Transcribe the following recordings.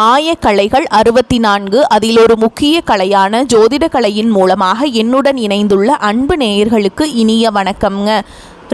ஆயக்கலைகள் 64 அதில் ஒரு முக்கிய கலையான ஜோதிட கலையின் மூலமாக என்னுடன் இணைந்துள்ள அன்பு நேயர்களுக்கு இனிய வணக்கம்ங்க.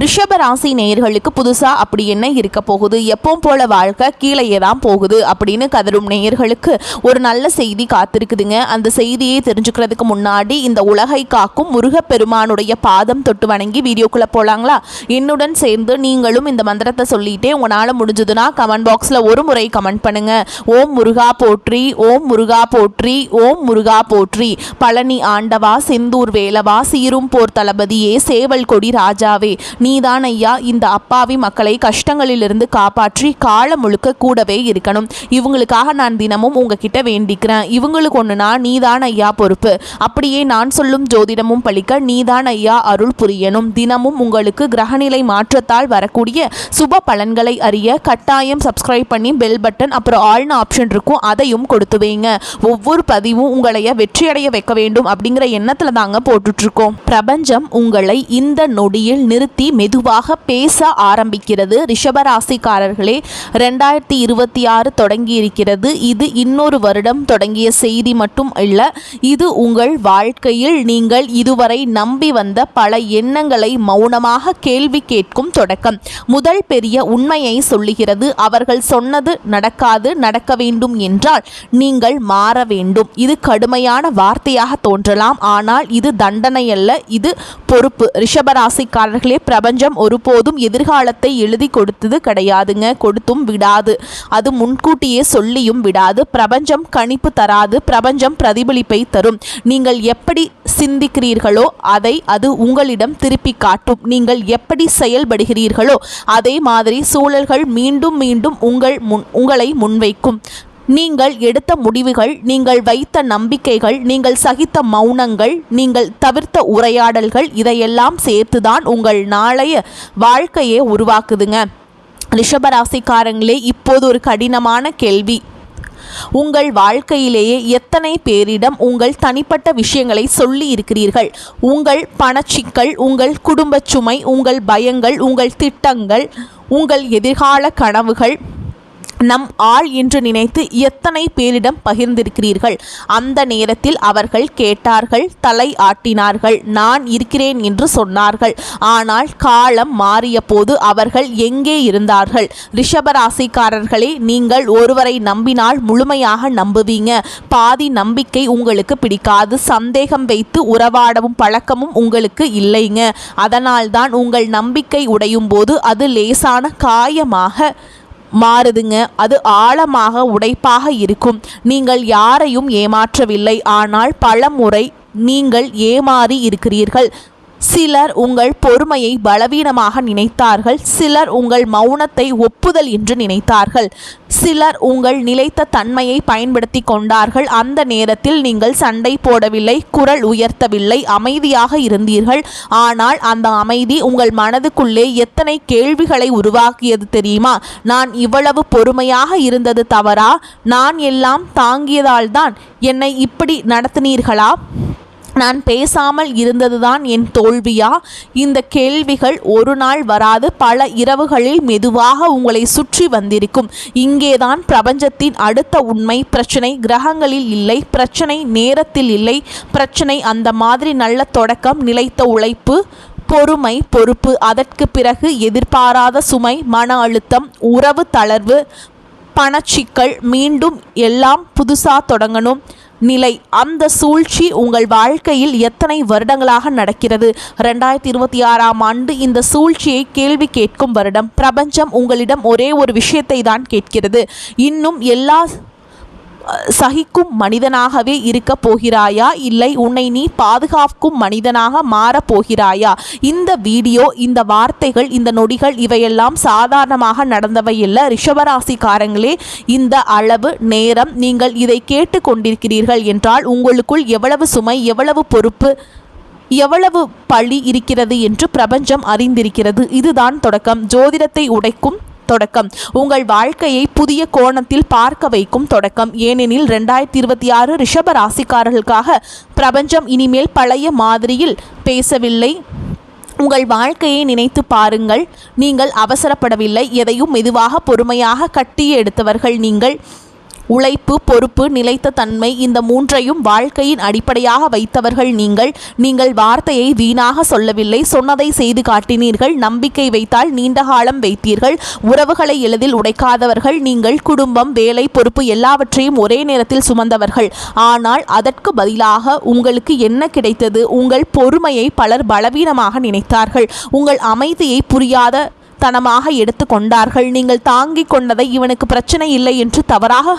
ரிஷபராசி நேயர்களுக்கு புதுசாக அப்படி என்ன இருக்க போகுது, எப்பவும் போல வாழ்க்கை கீழே தான் போகுது அப்படின்னு கதரும் நேயர்களுக்கு ஒரு நல்ல செய்தி காத்திருக்குதுங்க. அந்த செய்தியை தெரிஞ்சுக்கிறதுக்கு முன்னாடி இந்த உலகை காக்கும் முருகப்பெருமானுடைய பாதம் தொட்டு வணங்கி வீடியோக்குள்ளே போகலாங்களா? என்னுடன் சேர்ந்து நீங்களும் இந்த மந்திரத்தை சொல்லிட்டே உங்களால் முடிஞ்சதுன்னா கமெண்ட் பாக்ஸில் ஒரு முறை கமெண்ட் பண்ணுங்க. ஓம் முருகா போற்றி, ஓம் முருகா போற்றி, ஓம் முருகா போற்றி. பழனி ஆண்டவா, செந்தூர் வேலவா, சீரும் போர் தளபதியே, சேவல் கொடி ராஜாவே, நீதான் ஐயா இந்த அப்பாவி மக்களை கஷ்டங்களிலிருந்து காப்பாற்றி காலம் முழுக்க கூடவே இருக்கணும். இவங்களுக்காக நான் தினமும் உங்ககிட்ட வேண்டிக்கிறேன். இவங்களுக்கு ஒன்றுனா நீதான் ஐயா பொறுப்பு. அப்படியே நான் சொல்லும் ஜோதிடமும் பழிக்க நீதான் ஐயா அருள் புரியணும். தினமும் உங்களுக்கு கிரகநிலை மாற்றத்தால் வரக்கூடிய சுப பலன்களை அறிய கட்டாயம் சப்ஸ்கிரைப் பண்ணி பெல் பட்டன் அப்புறம் ஆல்னு ஆப்ஷன் இருக்கும், அதையும் கொடுத்து வைங்க. ஒவ்வொரு பதிவும் உங்களைய வெற்றியடைய வைக்க வேண்டும் அப்படிங்கிற எண்ணத்தில் தாங்க போட்டுட்ருக்கோம். பிரபஞ்சம் உங்களை இந்த நொடியில் நிறுத்தி மெதுவாக பேச ஆரம்பிக்கிறது. ரிஷபராசிக்காரர்களே, 2026 தொடங்கி இருக்கிறது. இது இன்னொரு வருடம் தொடங்கிய செய்தி மட்டும் இல்லை, இது உங்கள் வாழ்க்கையில் நீங்கள் இதுவரை நம்பி வந்த பல எண்ணங்களை மௌனமாக கேள்வி கேட்கும் தொடக்கம். முதல் பெரிய உண்மையை சொல்லுகிறது. அவர்கள் சொன்னது நடக்காது, நடக்க வேண்டும் என்றால் நீங்கள் மாற வேண்டும். இது கடுமையான வார்த்தையாக தோன்றலாம், ஆனால் இது தண்டனை அல்ல, இது பொறுப்பு. ரிஷபராசிக்காரர்களே, பிரபஞ்சம் ஒருபோதும் எதிர்காலத்தை எழுதி கொடுத்தது கிடையாதுங்க, கொடுத்தும் விடாது. அது முன்கூட்டியே சொல்லியும் விடாது. பிரபஞ்சம் கணிப்பு தராது, பிரபஞ்சம் பிரதிபலிப்பை தரும். நீங்கள் எப்படி சிந்திக்கிறீர்களோ அதை அது உங்களிடம் திருப்பி காட்டும். நீங்கள் எப்படி செயல்படுகிறீர்களோ அதே மாதிரி சூழல்கள் மீண்டும் மீண்டும் உங்களை முன்வைக்கும். நீங்கள் எடுத்த முடிவுகள், நீங்கள் வைத்த நம்பிக்கைகள், நீங்கள் சகித்த மௌனங்கள், நீங்கள் தவிர்த்த உரையாடல்கள், இதையெல்லாம் சேர்த்துதான் உங்கள் நாளைய வாழ்க்கையை உருவாக்குதுங்க. ரிஷபராசிக்காரங்களே, இப்போது ஒரு கடினமான கேள்வி. உங்கள் வாழ்க்கையிலேயே எத்தனை பேரிடம் உங்கள் தனிப்பட்ட விஷயங்களை சொல்லி இருக்கிறீர்கள்? உங்கள் பணச்சிக்கல், உங்கள் குடும்ப சுமை, உங்கள் பயங்கள், உங்கள் திட்டங்கள், உங்கள் எதிர்கால கனவுகள், நம் ஆள் என்று நினைத்து எத்தனை பேரிடம் பகிர்ந்திருக்கிறீர்கள்? அந்த நேரத்தில் அவர்கள் கேட்டார்கள், தலை ஆட்டினார்கள், நான் இருக்கிறேன் என்று சொன்னார்கள். ஆனால் காலம் மாறிய போது அவர்கள் எங்கே இருந்தார்கள்? ரிஷபராசிக்காரர்களே, நீங்கள் ஒருவரை நம்பினால் முழுமையாக நம்புவீங்க. பாதி நம்பிக்கை உங்களுக்கு பிடிக்காது. சந்தேகம் வைத்து உறவாடவும் பழக்கமும் உங்களுக்கு இல்லைங்க. அதனால்தான் உங்கள் நம்பிக்கை உடையும் போது அது லேசான காயமாக மாறுதுங்க. அது ஆழமாக உடைப்பாக இருக்கும். நீங்கள் யாரையும் ஏமாற்றவில்லை, ஆனால் பல முறை நீங்கள் ஏமாறி இருக்கிறீர்கள். சிலர் உங்கள் பொறுமையை பலவீனமாக நினைத்தார்கள், சிலர் உங்கள் மௌனத்தை ஒப்புதல் என்று நினைத்தார்கள், சிலர் உங்கள் நிலைத்த தன்மையை பயன்படுத்தி கொண்டார்கள். அந்த நேரத்தில் நீங்கள் சண்டை போடவில்லை, குரல் உயர்த்தவில்லை, அமைதியாக இருந்தீர்கள். ஆனால் அந்த அமைதி உங்கள் மனதுக்குள்ளே எத்தனை கேள்விகளை உருவாக்கியது தெரியுமா? நான் இவ்வளவு பொறுமையாக இருந்தது தவறா? நான் எல்லாம் தாங்கியதால்தான் என்னை இப்படி நடத்தினீர்களா? நான் பேசாமல் இருந்ததுதான் என் தோல்வியா? இந்த கேள்விகள் ஒரு நாள் வராது, பல இரவுகளில் மெதுவாக உங்களை சுற்றி வந்திருக்கும். இங்கேதான் பிரபஞ்சத்தின் அடுத்த உண்மை. பிரச்சனை கிரகங்களில் இல்லை, பிரச்சனை நேரத்தில் இல்லை, பிரச்சனை அந்த மாதிரி நல்ல தொடக்கம், நிலைத்த உழைப்பு, பொறுமை, பொறுப்பு, அதற்கு பிறகு எதிர்பாராத சுமை, மன அழுத்தம், உறவு தளர்வு, பணச்சிக்கல், மீண்டும் எல்லாம் புதுசா தொடங்கணும் நிலை. அந்த சூழ்ச்சி உங்கள் வாழ்க்கையில் எத்தனை வருடங்களாக நடக்கிறது? 2026ஆம் ஆண்டு இந்த சூழ்ச்சியை கேள்வி கேட்கும் வருடம். பிரபஞ்சம் உங்களிடம் ஒரே ஒரு விஷயத்தை தான் கேட்கிறது. இன்னும் எல்லா சகிக்கும் மனிதனாகவே இருக்க போகிறாயா, இல்லை உன்னை நீ பாதுகாக்கும் மனிதனாக மாறப்போகிறாயா? இந்த வீடியோ, இந்த வார்த்தைகள், இந்த நொடிகள் இவையெல்லாம் சாதாரணமாக நடந்தவை இல்லை. ரிஷபராசிக்காரங்களே, இந்த அளவு நேரம் நீங்கள் இதை கேட்டு கொண்டிருக்கிறீர்கள் என்றால் உங்களுக்குள் எவ்வளவு சுமை, எவ்வளவு பொறுப்பு, எவ்வளவு பழி இருக்கிறது என்று பிரபஞ்சம் அறிந்திருக்கிறது. இதுதான் தொடக்கம். ஜோதிடத்தை உடைக்கும் தொடக்கம். உங்கள் வாழ்க்கையை புதிய கோணத்தில் பார்க்க வைக்கும் தொடக்கம். ஏனெனில் 2026 ரிஷப ராசிக்காரர்களுக்காக பிரபஞ்சம் இனிமேல் பழைய மாதிரியில் பேசவில்லை. உங்கள் வாழ்க்கையை நினைத்து பாருங்கள். நீங்கள் அவசரப்படவில்லை, எதையும் மெதுவாக பொறுமையாக கட்டி எடுத்தவர்கள் நீங்கள். உழைப்பு, பொறுப்பு, நிலைத்த தன்மை, இந்த மூன்றையும் வாழ்க்கையின் அடிப்படையாக வைத்தவர்கள் நீங்கள் வார்த்தையை வீணாக சொல்லவில்லை, சொன்னதை செய்து காட்டினீர்கள். நம்பிக்கை வைத்தால் நீண்ட காலம் வைத்தீர்கள். உறவுகளை எளிதில் உடைக்காதவர்கள் நீங்கள். குடும்பம், வேலை, பொறுப்பு எல்லாவற்றையும் ஒரே நேரத்தில் சுமந்தவர்கள். ஆனால் அதற்கு பதிலாக உங்களுக்கு என்ன கிடைத்தது? உங்கள் பொறுமையை பலர் பலவீனமாக நினைத்தார்கள். உங்கள் அமைதியை புரியாத தனமாக எடுத்து கொண்டார்கள். நீங்கள் தாங்கிக் கொண்டதை இவனுக்கு பிரச்சனை இல்லை என்று தவறாக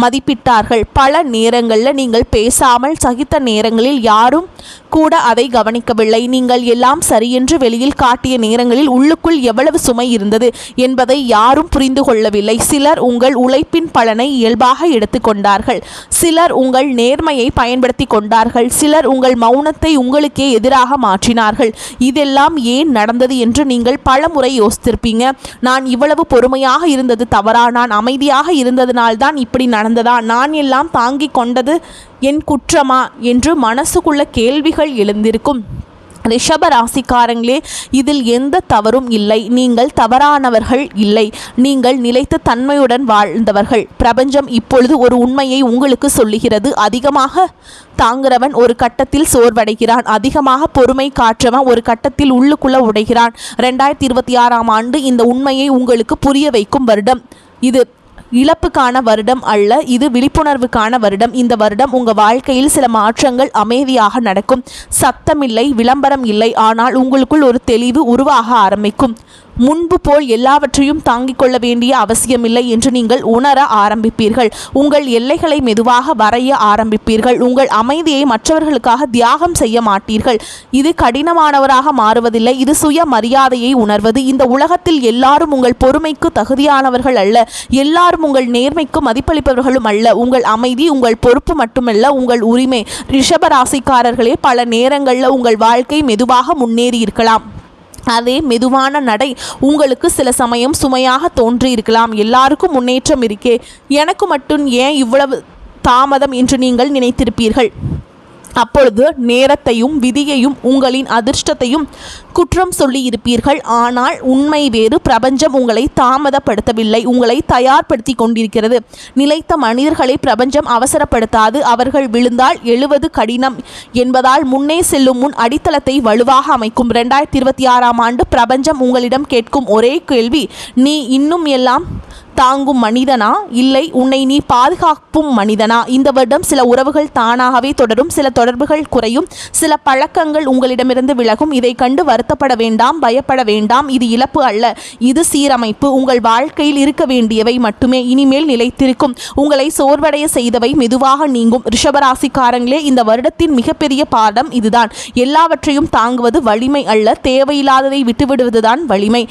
மதிப்பிட்டார்கள். பல நேரங்களில் நீங்கள் பேசாமல் சகித்த நேரங்களில் யாரும் கூட அதை கவனிக்கவில்லை. நீங்கள் எல்லாம் சரியென்று வெளியில் காட்டிய நேரங்களில் உள்ளுக்குள் எவ்வளவு சுமை இருந்தது என்பதை யாரும் புரிந்து கொள்ளவில்லை. சிலர் உங்கள் உழைப்பின் பலனை இயல்பாக எடுத்துக்கொண்டார்கள். சிலர் உங்கள் நேர்மையை பயன்படுத்தி கொண்டார்கள். சிலர் உங்கள் மௌனத்தை உங்களுக்கே எதிராக மாற்றினார்கள். இதெல்லாம் ஏன் நடந்தது என்று நீங்கள் பல முறை யோசித்திருப்பீங்க. நான் இவ்வளவு பொறுமையாக இருந்தது தவறா? நான் அமைதியாக இருந்ததினால்தான் இப்படி நடந்ததா? நான் எல்லாம் தாங்கிக் கொண்டது என் குற்றமா என்று மனசுக்குள்ள கேள்விகள் எழுந்திருக்கும். ரிஷப ராசிக்காரங்களே, இதில் எந்த தவறும் இல்லை. நீங்கள் தவறானவர்கள் இல்லை. நீங்கள் நிலைத்த தன்மையுடன் வாழ்ந்தவர்கள். பிரபஞ்சம் இப்பொழுது ஒரு உண்மையை உங்களுக்கு சொல்லுகிறது. அதிகமாக தாங்குறவன் ஒரு கட்டத்தில் சோர்வடைகிறான். அதிகமாக பொறுமை காற்றவன் ஒரு கட்டத்தில் உள்ளுக்குள்ள உடைகிறான். 2026ஆம் ஆண்டு இந்த உண்மையை உங்களுக்கு புரிய வைக்கும் வருடம். இது இழப்புக்கான வருடம் அல்ல, இது விழிப்புணர்வுக்கான வருடம். இந்த வருடம் உங்கள் வாழ்க்கையில் சில மாற்றங்கள் அமைதியாக நடக்கும். சத்தமில்லை, விளம்பரம் இல்லை, ஆனால் உங்களுக்குள் ஒரு தெளிவு உருவாக ஆரம்பிக்கும். முன்பு போல் எல்லாவற்றையும் தாங்கிக் கொள்ள வேண்டிய அவசியமில்லை என்று நீங்கள் உணர ஆரம்பிப்பீர்கள். உங்கள் எல்லைகளை மெதுவாக வரைய ஆரம்பிப்பீர்கள். உங்கள் அமைதியை மற்றவர்களுக்காக தியாகம் செய்ய மாட்டீர்கள். இது கடினமானவராக மாறுவதில்லை, இது சுய மரியாதையை உணர்வது. இந்த உலகத்தில் எல்லாரும் உங்கள் பொறுமைக்கு தகுதியானவர்கள் அல்ல. எல்லாரும் உங்கள் நேர்மைக்கு மதிப்பளிப்பவர்களும் அல்ல. உங்கள் அமைதி உங்கள் பொறுப்பு மட்டுமல்ல, உங்கள் உரிமை. ரிஷப ராசிக்காரர்களே, பல நேரங்களில் உங்கள் வாழ்க்கை மெதுவாக முன்னேறி இருக்கலாம். அதே மெதுவான நடை உங்களுக்கு சில சமயம் சுமையாக தோன்றியிருக்கலாம். எல்லாருக்கும் முன்னேற்றம் இருக்கே, எனக்கு மட்டும் ஏன் இவ்வளவு தாமதம் என்று நீங்கள் நினைத்திருப்பீர்கள். அப்பொழுது நேரத்தையும் விதியையும் உங்களின் அதிர்ஷ்டத்தையும் குற்றம் சொல்லி இருப்பீர்கள். ஆனால் உண்மை வேறு. பிரபஞ்சம் உங்களை தாமதப்படுத்தவில்லை, உங்களை தயார்படுத்தி கொண்டிருக்கிறது. நிலைத்த மனிதர்களை பிரபஞ்சம் அவசரப்படுத்தாது. அவர்கள் விழுந்தால் எழுவது கடினம் என்பதால் முன்னே செல்லும் முன் அடித்தளத்தை வலுவாக அமைக்கும். 2026ஆம் ஆண்டு பிரபஞ்சம் உங்களிடம் கேட்கும் ஒரே கேள்வி, நீ இன்னும் எல்லாம் தாங்கும் மனிதனா, இல்லை உன்னை நீ பாதுகாப்பும் மனிதனா? இந்த வருடம் சில உறவுகள் தானாகவே தொடரும், சில தொடர்புகள் குறையும், சில பழக்கங்கள் உங்களிடமிருந்து விலகும். இதை கண்டு வருத்தப்பட வேண்டாம், பயப்பட வேண்டாம். இது இழப்பு அல்ல, இது சீரமைப்பு. உங்கள் வாழ்க்கையில் இருக்க வேண்டியவை மட்டுமே இனிமேல் நிலைத்திருக்கும். உங்களை சோர்வடைய செய்தவை மெதுவாக நீங்கும். ரிஷபராசிக்காரங்களே, இந்த வருடத்தின் மிகப்பெரிய பாடம் இதுதான். எல்லாவற்றையும் தாங்குவது வலிமை அல்ல, தேவையில்லாததை விட்டுவிடுவதுதான் வலிமை.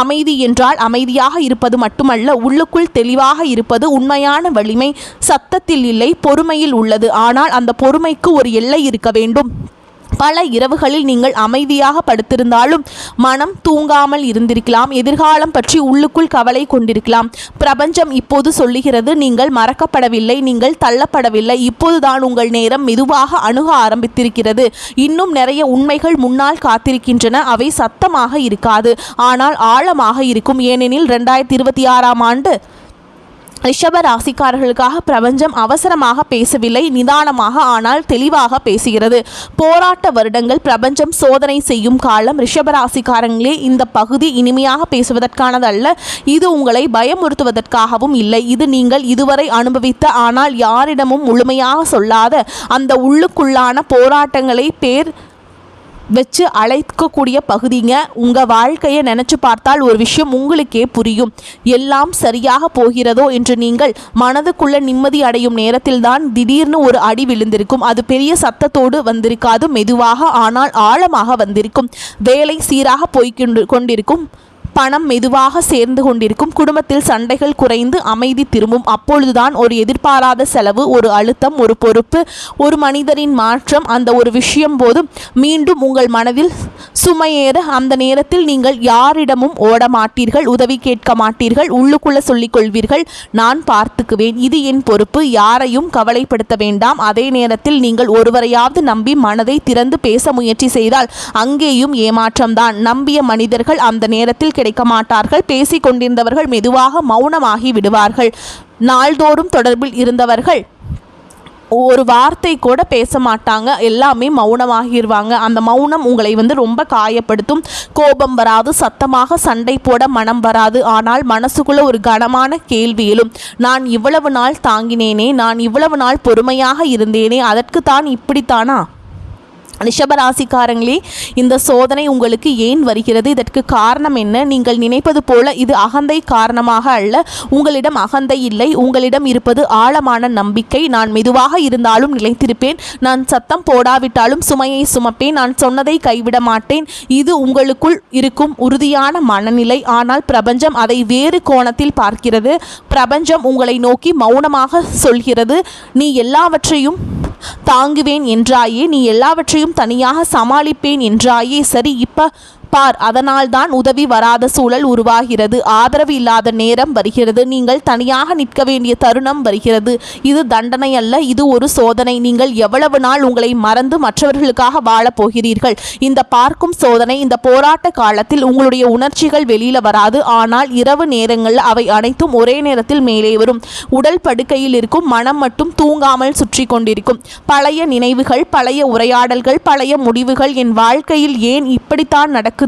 அமைதி என்றால் அமைதியாக இருப்பது மட்டுமல்ல, உள்ளுக்குள் தெளிவாக இருப்பது. உண்மையான வலிமை சத்தத்தில் இல்லை, பொறுமையில் உள்ளது. ஆனால் அந்த பொறுமைக்கு ஒரு எல்லை இருக்க வேண்டும். பல இரவுகளில் நீங்கள் அமைதியாக படுத்திருந்தாலும் மனம் தூங்காமல் இருந்திருக்கலாம். எதிர்காலம் பற்றி உள்ளுக்குள் கவலை கொண்டிருக்கலாம். பிரபஞ்சம் இப்போது சொல்லுகிறது, நீங்கள் மறக்கப்படவில்லை, நீங்கள் தள்ளப்படவில்லை. இப்போதுதான் உங்கள் நேரம் மெதுவாக அணுக ஆரம்பித்திருக்கிறது. இன்னும் நிறைய உண்மைகள் முன்னால் காத்திருக்கின்றன. அவை சத்தமாக இருக்காது, ஆனால் ஆழமாக இருக்கும். ஏனெனில் 2026ஆம் ஆண்டு ரிஷப ராசிக்காரர்களுக்காக பிரபஞ்சம் அவசரமாக பேசவில்லை, நிதானமாக ஆனால் தெளிவாக பேசுகிறது. போராட்ட வருடங்கள், பிரபஞ்சம் சோதனை செய்யும் காலம். ரிஷப ராசிக்காரங்களே, இந்த பகுதி இனிமையாக பேசுவதற்கானதல்ல, இது உங்களை பயமுறுத்துவதற்காகவும் இல்லை. இது நீங்கள் இதுவரை அனுபவித்த ஆனால் யாரிடமும் முழுமையாக சொல்லாத அந்த உள்ளுக்குள்ளான போராட்டங்களை வச்சு அழைக்கக்கூடிய பகுதிங்க. உங்கள் வாழ்க்கையை நினச்சி பார்த்தால் ஒரு விஷயம் உங்களுக்கே புரியும். எல்லாம் சரியாக போகிறதோ என்று நீங்கள் மனதுக்குள்ள நிம்மதி அடையும் நேரத்தில்தான் திடீர்னு ஒரு அடி விழுந்திருக்கும். அது பெரிய சத்தத்தோடு வந்திருக்காது, மெதுவாக ஆனால் ஆழமாக வந்திருக்கும். வேலை சீராக கொண்டிருக்கும், பணம் மெதுவாக சேர்ந்து கொண்டிருக்கும், குடும்பத்தில் சண்டைகள் குறைந்து அமைதி திரும்பும். அப்பொழுதுதான் ஒரு எதிர்பாராத செலவு, ஒரு அழுத்தம், ஒரு பொறுப்பு, ஒரு மனிதரின் மாற்றம், அந்த ஒரு விஷயம் போது மீண்டும் உங்கள் மனதில் சுமையேற. அந்த நேரத்தில் நீங்கள் யாரிடமும் ஓட மாட்டீர்கள், உதவி கேட்க மாட்டீர்கள். உள்ளுக்குள்ள சொல்லிக் கொள்வீர்கள், நான் பார்த்துக்குவேன், இது என் பொறுப்பு, யாரையும் கவலைப்படுத்த வேண்டாம். அதே நேரத்தில் நீங்கள் ஒருவரையாவது நம்பி மனதை திறந்து பேச முயற்சி செய்தால் அங்கேயும் ஏமாற்றம்தான். நம்பிய மனிதர்கள் அந்த நேரத்தில் கிடைக்க மாட்டார்கள். பேசிக் கொண்டிருந்தவர்கள் மெதுவாக மௌனமாகி விடுவார்கள். நாள்தோறும் தொடர்பில் இருந்தவர்கள் ஒரு வார்த்தை கூட பேச மாட்டாங்க, எல்லாமே மௌனமாகிடுவாங்க. அந்த மௌனம் உங்களை ரொம்ப காயப்படுத்தும். கோபம் வராது, சத்தமாக சண்டை போட மனம் வராது. ஆனால் மனசுக்குள்ள ஒரு கனமான கேள்வி எழும். நான் இவ்வளவு நாள் தாங்கினேனே, நான் இவ்வளவு நாள் பொறுமையாக இருந்தேனே, அதற்கு தான் இப்படித்தானா? ரிஷபராசிக்காரங்களே, இந்த சோதனை உங்களுக்கு ஏன் வருகிறது? இதற்கு காரணம் என்ன? நீங்கள் நினைப்பது போல இது அகந்தை காரணமாக அல்ல. உங்களிடம் அகந்தை இல்லை. உங்களிடம் இருப்பது ஆழமான நம்பிக்கை. நான் மெதுவாக இருந்தாலும் நிலைத்திருப்பேன், நான் சத்தம் போடாவிட்டாலும் சுமையை சுமப்பேன், நான் சொன்னதை கைவிட மாட்டேன். இது உங்களுக்குள் இருக்கும் உறுதியான மனநிலை. ஆனால் பிரபஞ்சம் அதை வேறு கோணத்தில் பார்க்கிறது. பிரபஞ்சம் உங்களை நோக்கி மௌனமாக சொல்கிறது, நீ எல்லாவற்றையும் தாங்குவேன் என்றாயே, நீ எல்லாவற்றையும் தனியாக சமாளிப்பேன் என்றாயே, சரி இப்ப பார். அதனால்தான் உதவி வராத சூழல் உருவாகிறது, ஆதரவு இல்லாத நேரம் வருகிறது, நீங்கள் தனியாக நிற்க வேண்டிய தருணம் வருகிறது. இது தண்டனை அல்ல, இது ஒரு சோதனை. நீங்கள் எவ்வளவு நாள் உங்களை மறந்து மற்றவர்களுக்காக வாழப் போகிறீர்கள்? இந்த பார்க்கும் சோதனை. இந்த போராட்ட காலத்தில் உங்களுடைய உணர்ச்சிகள் வெளியில வராது, ஆனால் இரவு நேரங்களில் அவை அனைத்தும் ஒரே நேரத்தில் மேலே வரும். உடல் படுக்கையில் இருக்கும், மனம் மட்டும் தூங்காமல் சுற்றி கொண்டிருக்கும். பழைய நினைவுகள், பழைய உரையாடல்கள், பழைய முடிவுகள். என் வாழ்க்கையில் ஏன் இப்படித்தான் நடக்குது?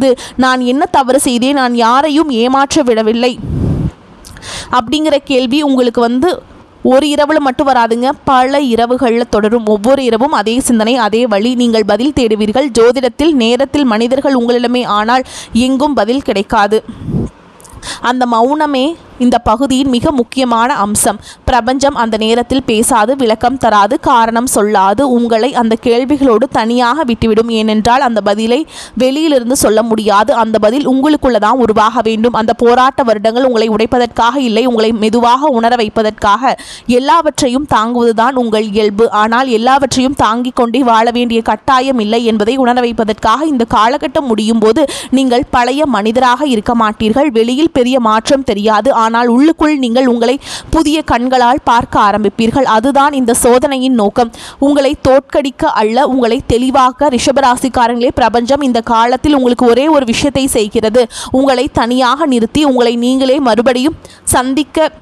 நான் என்ன தவறு செய்தேன்? நான் யாரையும் ஏமாற்ற விடவில்லை அப்படிங்கிற கேள்வி உங்களுக்கு ஒரு இரவுல மட்டும் வராதுங்க, பல இரவுகளில் தொடரும். ஒவ்வொரு இரவும் அதே சிந்தனை, அதே வழி. நீங்கள் பதில் தேடுவீர்கள் ஜோதிடத்தில், நேரத்தில், மனிதர்கள் உங்களிடமே. ஆனால் எங்கும் பதில் கிடைக்காது. அந்த மௌனமே இந்த பகுதியின் மிக முக்கியமான அம்சம். பிரபஞ்சம் அந்த நேரத்தில் பேசாது, விளக்கம் தராது, காரணம் சொல்லாது. உங்களை அந்த கேள்விகளோடு தனியாக விட்டுவிடும். ஏனென்றால் அந்த பதிலை வெளியிலிருந்து சொல்ல முடியாது. அந்த பதில் உங்களுக்குள்ளதான் உருவாக வேண்டும். அந்த போராட்ட வருடங்கள் உங்களை உடைப்பதற்காக இல்லை, உங்களை மெதுவாக உணர வைப்பதற்காக. எல்லாவற்றையும் தாங்குவதுதான் உங்கள் இயல்பு. ஆனால் எல்லாவற்றையும் தாங்கிக் கொண்டே வாழ வேண்டிய கட்டாயம் இல்லை என்பதை உணர வைப்பதற்காக இந்த காலகட்டம் முடியும் போது நீங்கள் பழைய மனிதராக இருக்க மாட்டீர்கள். வெளியில் பெரிய மாற்றம் தெரியாது, ஆனால் உள்ளுக்குள் நீங்கள் உங்களை புதிய கண்களால் பார்க்க ஆரம்பிப்பீர்கள். அதுதான் இந்த சோதனையின் நோக்கம், உங்களை தோற்கடிக்க அல்ல, உங்களை தெளிவாக்க. ரிஷபராசிக்காரங்களே, பிரபஞ்சம் இந்த காலத்தில் உங்களுக்கு ஒரே ஒரு விஷயத்தை செய்கிறது, உங்களை தனியாக நிறுத்தி உங்களை நீங்களே மறுபடியும் சந்திக்க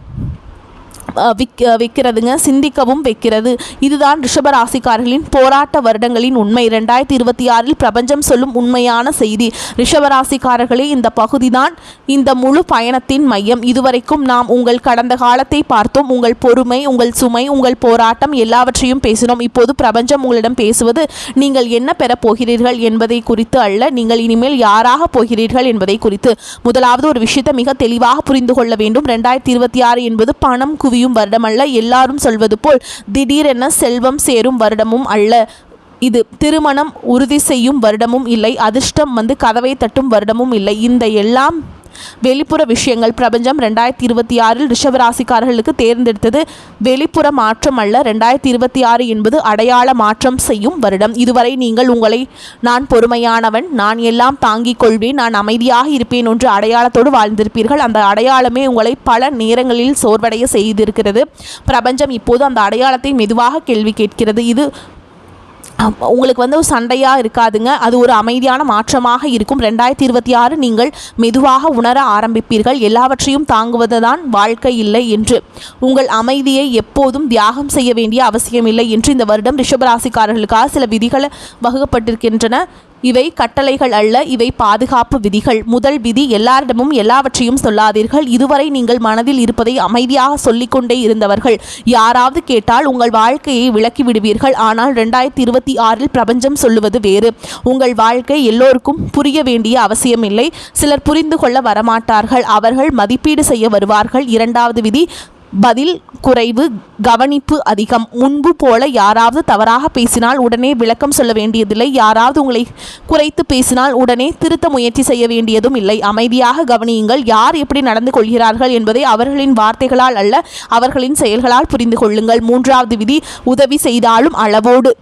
வைக்கிறதுங்க, சிந்திக்கவும் வைக்கிறது. இதுதான் ரிஷபராசிக்காரர்களின் போராட்ட வருடங்களின் உண்மை. 2026 பிரபஞ்சம் சொல்லும் உண்மையான செய்தி. ரிஷபராசிக்காரர்களே, இந்த பகுதிதான் இந்த முழு பயணத்தின் மையம். இதுவரைக்கும் நாம் உங்கள் கடந்த காலத்தை பார்த்தோம். உங்கள் பொறுமை, உங்கள் சுமை, உங்கள் போராட்டம் எல்லாவற்றையும் பேசினோம். இப்போது பிரபஞ்சம் உங்களிடம் பேசுவது நீங்கள் என்ன பெறப் போகிறீர்கள் என்பதை குறித்து அல்ல, நீங்கள் இனிமேல் யாராக போகிறீர்கள் என்பதை குறித்து. முதலாவது ஒரு விஷயத்தை மிக தெளிவாக புரிந்து கொள்ள வேண்டும். 2026 என்பது பணம் குவியும் வருடம் அல்ல. எல்லாரும் சொல்வது போல் திடீரென செல்வம் சேரும் வருடமும் அல்ல. இது திருமணம் உறுதி செய்யும் வருடமும் இல்லை. அதிர்ஷ்டம் கதவை தட்டும் வருடமும் இல்லை. இந்த எல்லாம் வெளிப்புற விஷயங்கள். பிரபஞ்சம் 2026 ரிஷபராசிக்காரர்களுக்கு தேர்ந்தெடுத்தது வெளிப்புற மாற்றம் அல்ல. 2026 என்பது அடையாள மாற்றம் செய்யும் வருடம். இதுவரை நீங்கள் உங்களை நான் பொறுமையானவன், நான் எல்லாம் தாங்கிக் கொள்வேன், நான் அமைதியாக இருப்பேன் என்று அடையாளத்தோடு வாழ்ந்திருப்பீர்கள். அந்த அடையாளமே உங்களை பல நேரங்களில் சோர்வடைய செய்திருக்கிறது. பிரபஞ்சம் இப்போது அந்த அடையாளத்தை மெதுவாக கேள்வி கேட்கிறது. இது உங்களுக்கு ஒரு சண்டையாக இருக்காதுங்க, அது ஒரு அமைதியான மாற்றமாக இருக்கும். 2026 நீங்கள் மெதுவாக உணர ஆரம்பிப்பீர்கள், எல்லாவற்றையும் தாங்குவதுதான் வாழ்க்கை இல்லை என்று. உங்கள் அமைதியை எப்போதும் தியாகம் செய்ய வேண்டிய அவசியமில்லை என்று இந்த வருடம் ரிஷபராசிக்காரர்களுக்காக சில விதிகள் வகுக்கப்பட்டிருக்கின்றன. இவை கட்டளைகள் அல்ல, இவை பாதுகாப்பு விதிகள். முதல் விதி, எல்லாரிடமும் எல்லாவற்றையும் சொல்லாதீர்கள். இதுவரை நீங்கள் மனதில் இருப்பதை அமைதியாக சொல்லிக்கொண்டே இருந்தவர்கள் யாராவது கேட்டால் உங்கள் வாழ்க்கையை விளக்கி விடுவீர்கள். ஆனால் 2026 பிரபஞ்சம் சொல்லுவது வேறு. உங்கள் வாழ்க்கை எல்லோருக்கும் புரிய வேண்டிய அவசியமில்லை. சிலர் புரிந்து கொள்ள வரமாட்டார்கள், அவர்கள் மதிப்பீடு செய்ய வருவார்கள். இரண்டாவது விதி, பதில் குறைவு, கவனிப்பு அதிகம். முன்பு போல யாராவது தவறாக பேசினால் உடனே விளக்கம் சொல்ல வேண்டியதில்லை. யாராவது உங்களை குறைத்து பேசினால் உடனே திருத்த முயற்சி செய்ய வேண்டியதும் இல்லை. அமைதியாக கவனியுங்கள். யார் எப்படி நடந்து கொள்கிறார்கள் என்பதை அவர்களின் வார்த்தைகளால் அல்ல, அவர்களின் செயல்களால் புரிந்து கொள்ளுங்கள். மூன்றாவது விதி, உதவி செய்தாலும் அளவோடு.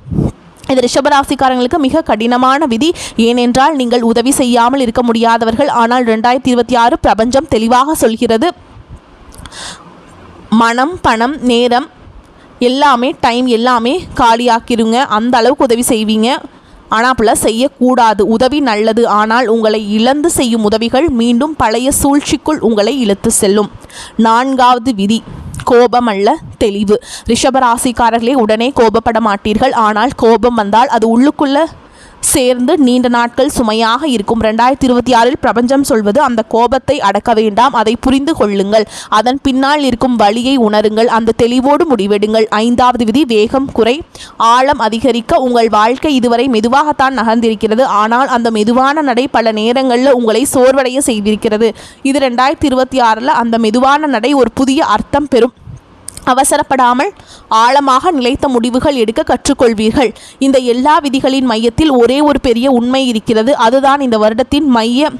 இது ரிஷபராசிக்காரங்களுக்கு மிக கடினமான விதி. ஏனென்றால் நீங்கள் உதவி செய்யாமல் இருக்க முடியாதவர்கள். ஆனால் 2026 பிரபஞ்சம் தெளிவாக சொல்கிறது, மனம், பணம், நேரம் எல்லாமே, டைம் எல்லாமே காலியாக்கிருங்க. அந்த அளவுக்கு உதவி செய்வீங்க. ஆனால் அப்படிலாம் செய்யக்கூடாது. உதவி நல்லது, ஆனால் உங்களை இழந்து செய்யும் உதவிகள் மீண்டும் பழைய சூழ்ச்சிக்குள் உங்களை இழுத்து செல்லும். நான்காவது விதி, கோபம் அல்ல, தெளிவு. ரிஷபராசிக்காரர்களே, உடனே கோபப்பட மாட்டீர்கள். ஆனால் கோபம் வந்தால் அது உள்ளுக்குள்ள சேர்ந்து நீண்ட நாட்கள் சுமையாக இருக்கும். 2026 பிரபஞ்சம் சொல்வது அந்த கோபத்தை அடக்க வேண்டாம், அதை புரிந்து கொள்ளுங்கள், அதன் பின்னால் இருக்கும் வழியை உணருங்கள், அந்த தெளிவோடு முடிவெடுங்கள். 5வது விதி, வேகம் குறை, ஆழம் அதிகரிக்க. உங்கள் வாழ்க்கை இதுவரை மெதுவாகத்தான் நகர்ந்திருக்கிறது. ஆனால் அந்த மெதுவான நடை பல நேரங்களில் உங்களை சோர்வடைய செய்திருக்கிறது. இது 2026 அந்த மெதுவான நடை ஒரு புதிய அர்த்தம் பெறும். அவசரப்படாமல் ஆழமாக நிலைத்த முடிவுகள் எடுக்க கற்றுக்கொள்வீர்கள். இந்த எல்லா விதிகளின் மையத்தில் ஒரே ஒரு பெரிய உண்மை இருக்கிறது. அதுதான் இந்த வருடத்தின் மைய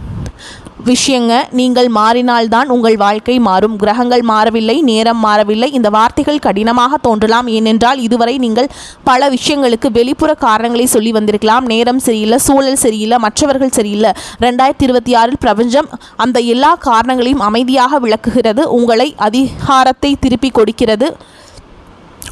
விஷயங்க. நீங்கள் மாறினால்தான் உங்கள் வாழ்க்கை மாறும். கிரகங்கள் மாறவில்லை, நேரம் மாறவில்லை. இந்த வார்த்தைகள் கடினமாக தோன்றலாம். ஏனென்றால் இதுவரை நீங்கள் பல விஷயங்களுக்கு வெளிப்புற காரணங்களை சொல்லி வந்திருக்கலாம். நேரம் சரியில்லை, சூழல் சரியில்லை, மற்றவர்கள் சரியில்லை. 2026 பிரபஞ்சம் அந்த எல்லா காரணங்களையும் அமைதியாக விளக்குகிறது. உங்களை அதிகாரத்தை திருப்பி கொடுக்கிறது.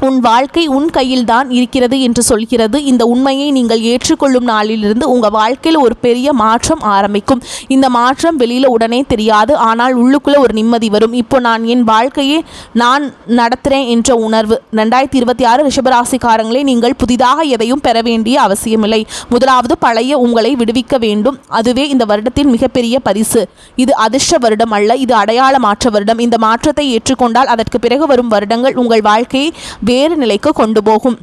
உன் வாழ்க்கை உன் கையில் தான் இருக்கிறது என்று சொல்கிறது. இந்த உண்மையை நீங்கள் ஏற்றுக்கொள்ளும் நாளிலிருந்து உங்கள் வாழ்க்கையில் ஒரு பெரிய மாற்றம் ஆரம்பிக்கும். இந்த மாற்றம் வெளியில் உடனே தெரியாது, ஆனால் உள்ளுக்குள்ளே ஒரு நிம்மதி வரும். இப்போ நான் என் வாழ்க்கையை நான் நடத்துகிறேன் என்ற உணர்வு. 2026 ரிஷபராசிக்காரங்களே, நீங்கள் புதிதாக எதையும் பெற வேண்டிய அவசியமில்லை. முதலாவது, பழைய உங்களை விடுவிக்க வேண்டும். அதுவே இந்த வருடத்தின் மிகப்பெரிய பரிசு. இது அதிர்ஷ்ட வருடம் அல்ல, இது அடையாள மாற்ற வருடம். இந்த மாற்றத்தை ஏற்றுக்கொண்டால் அதற்கு பிறகு வரும் வருடங்கள் உங்கள் வாழ்க்கையை வேறு நிலைக்கு கொண்டு போகும்.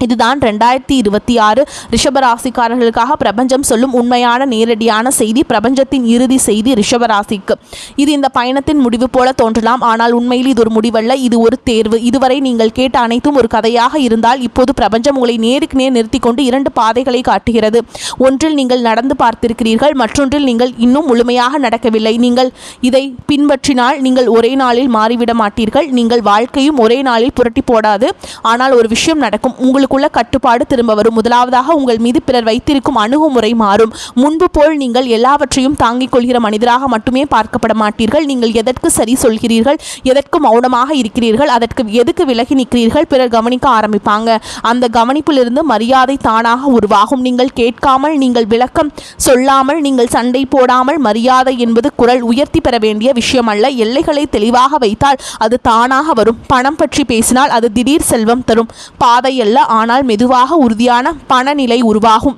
இதுதான் 2026 ரிஷபராசிக்காரர்களுக்காக பிரபஞ்சம் சொல்லும் உண்மையான நேரடியான செய்தி, பிரபஞ்சத்தின் இறுதி செய்தி ரிஷபராசிக்கு. இது இந்த பயணத்தின் முடிவு போல தோன்றலாம், ஆனால் உண்மையில் இது ஒரு முடிவல்ல, இது ஒரு தேர்வு. இதுவரை நீங்கள் கேட்ட அனைத்தும் ஒரு கதையாக இருந்தால் இப்போது பிரபஞ்சம் உங்களை நேருக்கு நேர் நிறுத்தி கொண்டு 2 பாதைகளை காட்டுகிறது. ஒன்றில் நீங்கள் நடந்து பார்த்திருக்கிறீர்கள், மற்றொன்றில் நீங்கள் இன்னும் முழுமையாக நடக்கவில்லை. நீங்கள் இதை பின்பற்றினால் நீங்கள் ஒரே நாளில் மாறிவிட மாட்டீர்கள். நீங்கள் வாழ்க்கையும் ஒரே நாளில் புரட்டி போடாது. ஆனால் ஒரு விஷயம் நடக்கும், உங்களுக்குள்ள கட்டுப்பாடு திரும்ப வரும். முதலாவதாக, உங்கள் மீது பிறர் வைத்திருக்கும் அணுகுமுறை மாறும். முன்பு போல் நீங்கள் எல்லாவற்றையும் தாங்கிக் கொள்கிற மனிதராக மட்டுமே பார்க்கப்பட மாட்டீர்கள். நீங்கள் எதற்கு சரி சொல்கிறீர்கள், எதற்கு மௌனமாக இருக்கிறீர்கள், அதற்கு எதுக்கு விலகி நிற்கிறீர்கள், பிறர் கவனிக்க ஆரம்பிப்பாங்க. அந்த கவனிப்பிலிருந்து மரியாதை தானாக உருவாகும். நீங்கள் கேட்காமல், நீங்கள் விளக்கம் சொல்லாமல், நீங்கள் சண்டை போடாமல். மரியாதை என்பது குரல் உயர்த்தி பெற வேண்டிய விஷயம் அல்ல. எல்லைகளை தெளிவாக வைத்தால் அது தானாக வரும். பணம் பற்றி பேசினால் அது திடீர் செல்வம் தரும் பாதை அல்ல, ஆனால் மெதுவாக உறுதியான பணநிலை உருவாகும்.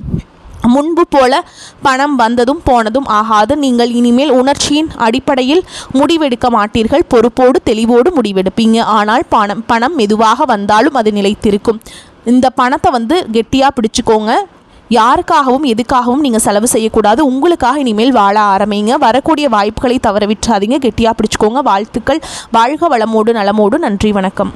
முன்பு போல பணம் வந்ததும் போனதும் ஆகாது. நீங்கள் இனிமேல் உணர்ச்சியின் அடிப்படையில் முடிவெடுக்க மாட்டீர்கள். பொறுப்போடு தெளிவோடு முடிவெடுப்பீங்க. ஆனால் பணம் மெதுவாக வந்தாலும் அது நிலைத்திருக்கும். இந்த பணத்தை கெட்டியாக பிடிச்சிக்கோங்க. யாருக்காகவும் எதுக்காகவும் நீங்கள் செலவு செய்யக்கூடாது. உங்களுக்காக இனிமேல் வாழ ஆரம்பிங்க. வரக்கூடிய வாய்ப்புகளை தவற விட்டுறாதீங்க. கெட்டியாக பிடிச்சிக்கோங்க. வாழ்த்துக்கள். வாழ்க வளமோடு நலமோடு. நன்றி, வணக்கம்.